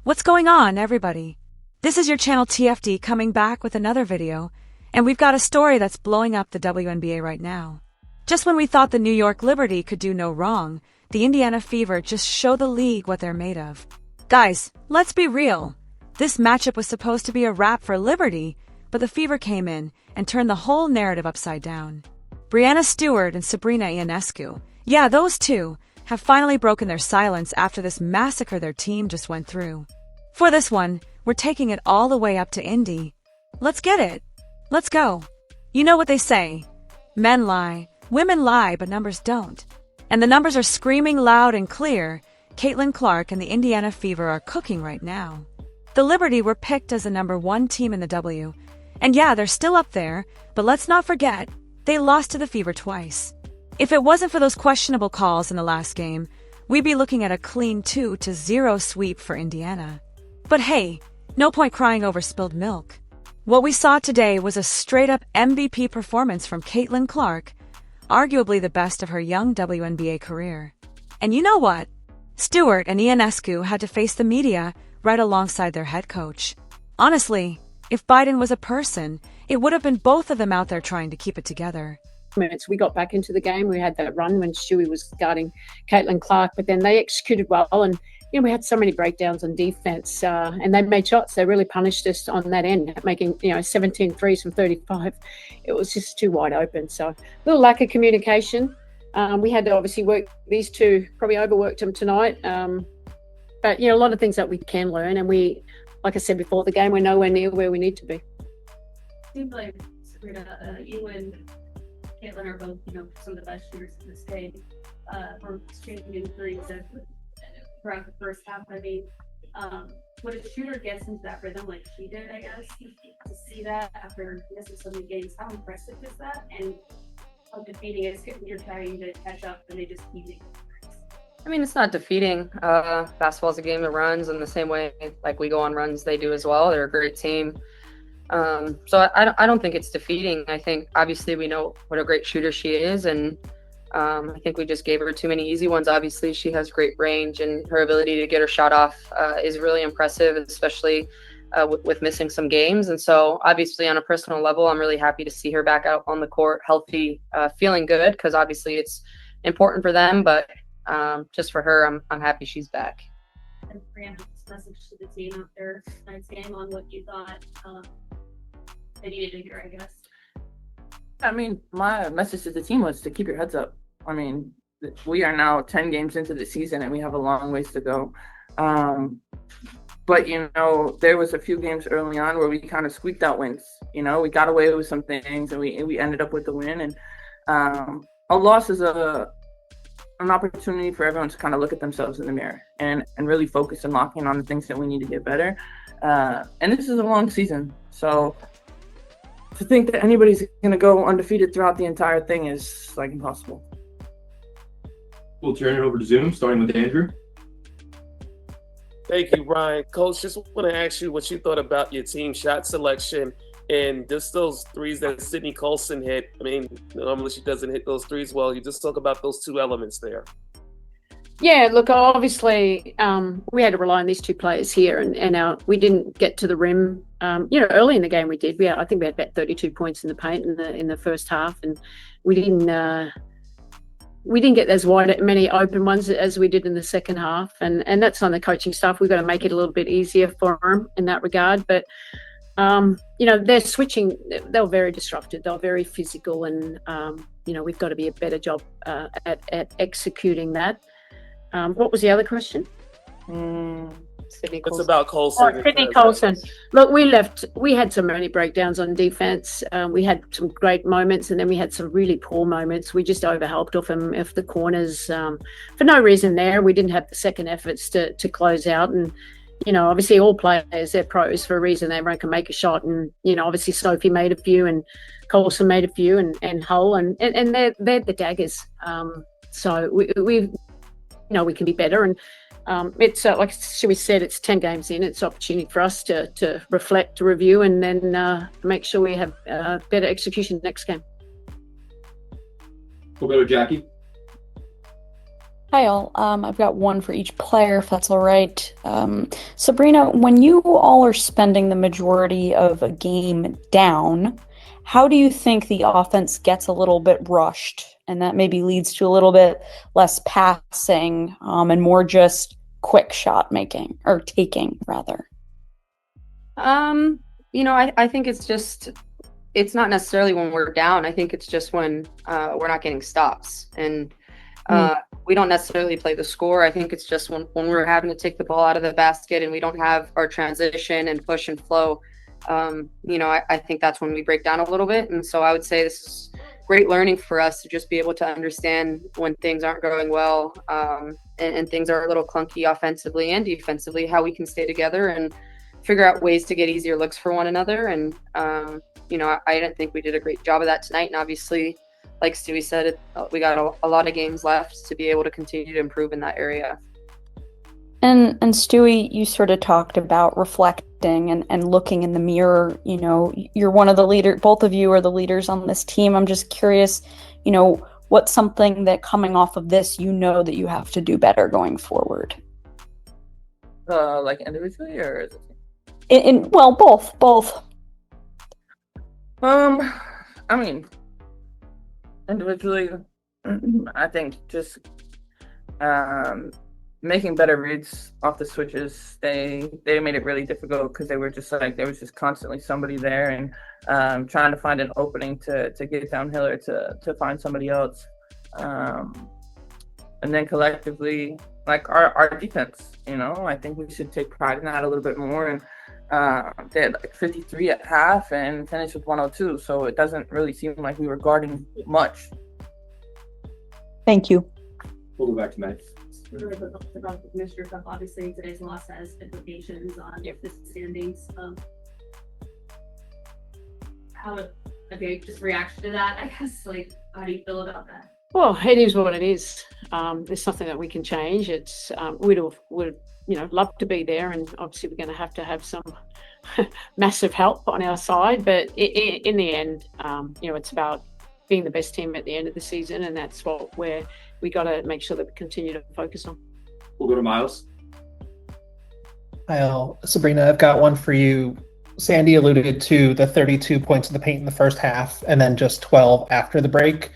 What's going on, everybody? This is your channel TFD coming back with another video, and we've got a story that's blowing up the WNBA right now. Just when we thought the New York Liberty could do no wrong, the Indiana Fever just show the league what they're made of. Guys, let's be real. This matchup was supposed to be a wrap for Liberty, but the Fever came in and turned the whole narrative upside down. Breanna Stewart and Sabrina Ionescu, yeah, those two, have finally broken their silence after this massacre their team just went through. For this one, we're taking it all the way up to Indy. Let's get it. Let's go. You know what they say. Men lie, women lie, but numbers don't. And the numbers are screaming loud and clear. Caitlin Clark and the Indiana Fever are cooking right now. The Liberty were picked as the #1 team in the W. And yeah, they're still up there, but let's not forget, they lost to the Fever twice. If it wasn't for those questionable calls in the last game, we'd be looking at a clean 2-0 sweep for Indiana. But hey, no point crying over spilled milk. What we saw today was a straight-up MVP performance from Caitlin Clark, arguably the best of her young WNBA career. And you know what? Stewart and Ionescu had to face the media right alongside their head coach. Honestly, if Biden was a person, it would have been both of them out there trying to keep it together. We got back into the game. We had that run when Stewie was guarding Caitlin Clark, but then they executed well, and we had so many breakdowns on defense, and they made shots. They really punished us on that end, making 17 threes from 35. It was just too wide open. So a little lack of communication. We had to obviously work these two. Probably overworked them tonight, but a lot of things that we can learn. And we, like I said before the game, we're nowhere near where we need to be. Seems like Sabrina, you and Caitlin are both, some of the best shooters in this game. We're shooting in threes throughout the first half. I mean, when a shooter gets into that rhythm like she did, I guess, to see that after missing so many games, how impressive is that? And how defeating is when you're trying to catch up and they just keep making threes? I mean, it's not defeating. Basketball's a game of runs, in the same way like we go on runs, they do as well. They're a great team. So I don't think it's defeating. I think obviously we know what a great shooter she is, and I think we just gave her too many easy ones. Obviously, she has great range, and her ability to get her shot off is really impressive, especially with missing some games. And so obviously on a personal level, I'm really happy to see her back out on the court, healthy, feeling good, because obviously it's important for them, but just for her, I'm happy she's back. And Breanna's message to the team after tonight's game on what you thought they needed to hear, I guess. I mean, my message to the team was to keep your heads up. I mean, we are now 10 games into the season and we have a long ways to go. But, there was a few games early on where we kind of squeaked out wins. We got away with some things and we ended up with the win. And a loss is an opportunity for everyone to kind of look at themselves in the mirror and really focus and lock in on the things that we need to get better. And this is a long season. So to think that anybody's going to go undefeated throughout the entire thing is like impossible. We'll turn it over to Zoom, starting with Andrew. Thank you, Ryan. Coach, just want to ask you what you thought about your team shot selection and just those threes that Sydney Colson hit. I mean, normally she doesn't hit those threes well. You just talk about those two elements there. Yeah, look, obviously we had to rely on these two players here, and we didn't get to the rim. Early in the game we did. I think we had about 32 points in the paint in the first half, and we didn't get as many open ones as we did in the second half. And that's on the coaching staff. We've got to make it a little bit easier for them in that regard. But they're switching. They were very disruptive. They were very physical, and we've got to be a better job at executing that. What was the other question? Sydney It's Colson. about Colson. Sydney Colson. Look, we had so many breakdowns on defense. We had some great moments, and then we had some really poor moments. We just overhelped off the corners for no reason there. We didn't have the second efforts to close out. And, obviously all players, they're pros for a reason. Everyone can make a shot. And, obviously Sophie made a few and Colson made a few and Hull. And they're the daggers. So we can be better. And it's like we said, it's 10 games in. It's an opportunity for us to reflect, to review, and then make sure we have better execution next game. We'll go to Jackie. Hi all. I've got one for each player, if that's all right. Sabrina, when you all are spending the majority of a game down, how do you think the offense gets a little bit rushed, and that maybe leads to a little bit less passing, and more just quick shot making or taking, rather? I think it's not necessarily when we're down. I think it's just when we're not getting stops. And we don't necessarily play the score. I think it's just when we're having to take the ball out of the basket and we don't have our transition and push and flow. I think that's when we break down a little bit. And so I would say this is great learning for us to just be able to understand when things aren't going well, and things are a little clunky offensively and defensively, how we can stay together and figure out ways to get easier looks for one another. And I didn't think we did a great job of that tonight. And obviously, like Stewie said, we got a lot of games left to be able to continue to improve in that area. And Stewie, you sort of talked about reflecting and looking in the mirror. You're one of the leaders, both of you are the leaders on this team. I'm just curious, what's something that coming off of this, that you have to do better going forward? Like individually or? Well, both. I mean, individually, I think just making better reads off the switches. They made it really difficult because there was just constantly somebody there, and trying to find an opening to get downhill or to find somebody else. And then collectively, like our defense, I think we should take pride in that a little bit more. And they had like 53 at half and finished with 102, so it doesn't really seem like we were guarding much. Thank you. We'll go back to Matt. About the commissioner stuff, obviously today's loss has implications on the standings. Just reaction to that, I guess, like, how do you feel about that? Well, it is what it is. It's something that we can change. It's we'd love to be there, and obviously we're going to have some massive help on our side. But in the end, it's about being the best team at the end of the season, and that's what we got to make sure that we continue to focus on. We'll go to Miles. Hi, all. Sabrina, I've got one for you. Sandy alluded to the 32 points in the paint in the first half, and then just 12 after the break.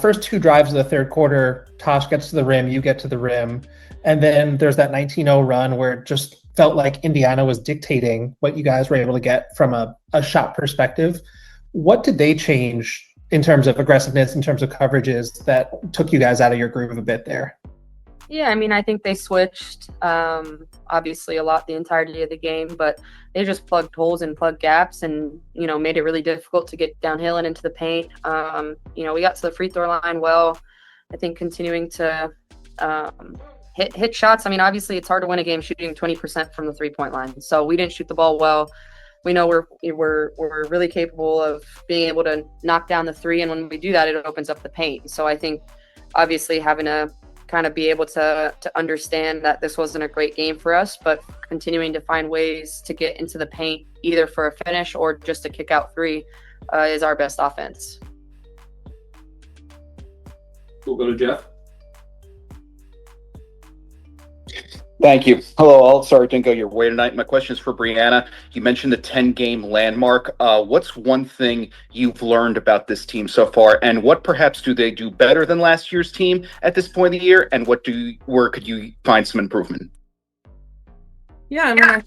First two drives of the third quarter, Tosh gets to the rim, you get to the rim, and then there's that 19-0 run where it just felt like Indiana was dictating what you guys were able to get from a shot perspective. What did they change in terms of aggressiveness, in terms of coverages, that took you guys out of your groove a bit there? Yeah, I mean, I think they switched obviously a lot the entirety of the game, but they just plugged holes and plugged gaps and, made it really difficult to get downhill and into the paint. We got to the free throw line well. I think continuing to hit shots. I mean, obviously it's hard to win a game shooting 20% from the 3-point line. So we didn't shoot the ball well. We know we're really capable of being able to knock down the three, and when we do that, it opens up the paint. So I think obviously having to kind of be able to understand that this wasn't a great game for us, but continuing to find ways to get into the paint, either for a finish or just a kick out three, is our best offense. We'll go to Jeff. Thank you. Hello, all. Sorry it didn't go your way tonight. My question is for Breanna. You mentioned the 10-game landmark. What's one thing you've learned about this team so far, and what perhaps do they do better than last year's team at this point of the year, and where could you find some improvement? Yeah,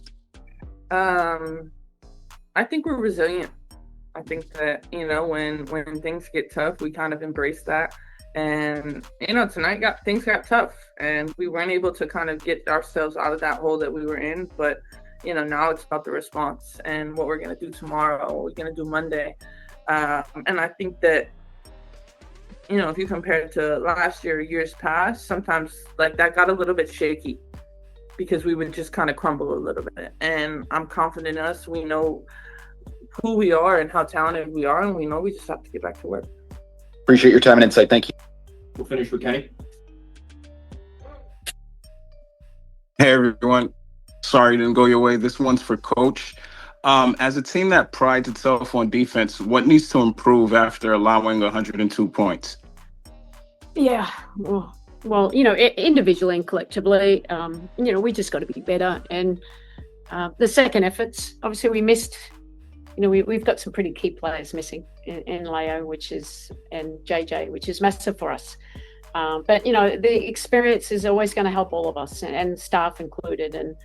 I think we're resilient. I think that, when things get tough, we kind of embrace that. And, tonight things got tough, and we weren't able to kind of get ourselves out of that hole that we were in. But, now it's about the response and what we're going to do tomorrow, what we're going to do Monday. And I think that, if you compare it to last year, years past, sometimes like that got a little bit shaky because we would just kind of crumble a little bit. And I'm confident in us. We know who we are and how talented we are, and we know we just have to get back to work. Appreciate your time and insight. Thank you. We'll finish with Kenny. Hey, everyone. Sorry it didn't go your way. This one's for Coach. As a team that prides itself on defense, what needs to improve after allowing 102 points? Yeah, well, well, individually and collectively, we just got to be better. And the second efforts, obviously, we missed. We've got some pretty key players missing in Leo, and JJ, which is massive for us. But the experience is always going to help all of us, and staff included. And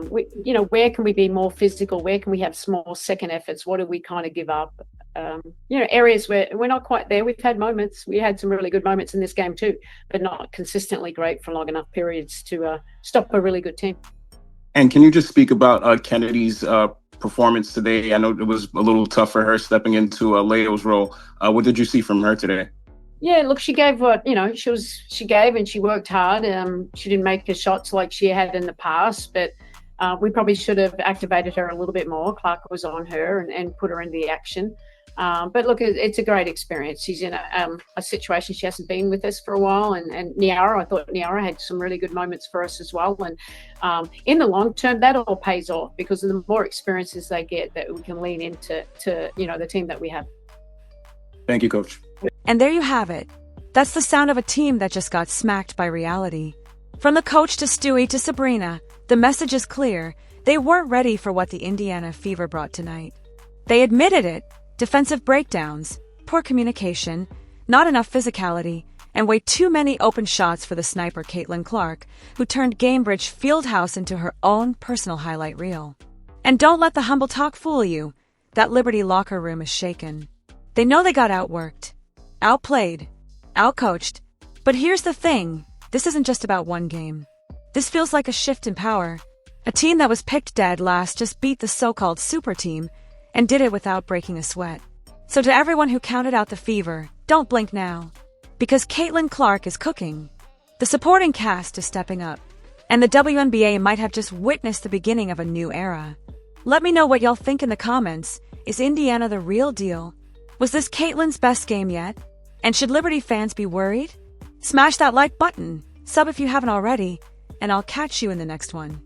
where can we be more physical? Where can we have small second efforts? What do we kind of give up? Areas where we're not quite there. We've had moments. We had some really good moments in this game too, but not consistently great for long enough periods to stop a really good team. And can you just speak about Kennedy's performance today? I know it was a little tough for her stepping into Leo's role. What did you see from her today? Yeah, look, she gave what she gave, and she worked hard. She didn't make her shots like she had in the past, but we probably should have activated her a little bit more. Clark was on her and put her in the action. But look, it's a great experience. She's in a situation she hasn't been with us for a while. And Niara, I thought Niara had some really good moments for us as well. And in the long term, that all pays off, because the more experiences they get, that we can lean into the team that we have. Thank you, Coach. And there you have it. That's the sound of a team that just got smacked by reality. From the coach to Stewie to Sabrina, the message is clear. They weren't ready for what the Indiana Fever brought tonight. They admitted it. Defensive breakdowns, poor communication, not enough physicality, and way too many open shots for the sniper Caitlin Clark, who turned Gainbridge Fieldhouse into her own personal highlight reel. And don't let the humble talk fool you. That Liberty locker room is shaken. They know they got outworked, outplayed, outcoached. But here's the thing. This isn't just about one game. This feels like a shift in power. A team that was picked dead last just beat the so-called super team and did it without breaking a sweat. So to everyone who counted out the Fever, don't blink now. Because Caitlin Clark is cooking. The supporting cast is stepping up. And the WNBA might have just witnessed the beginning of a new era. Let me know what y'all think in the comments. Is Indiana the real deal? Was this Caitlin's best game yet? And should Liberty fans be worried? Smash that like button, sub if you haven't already, and I'll catch you in the next one.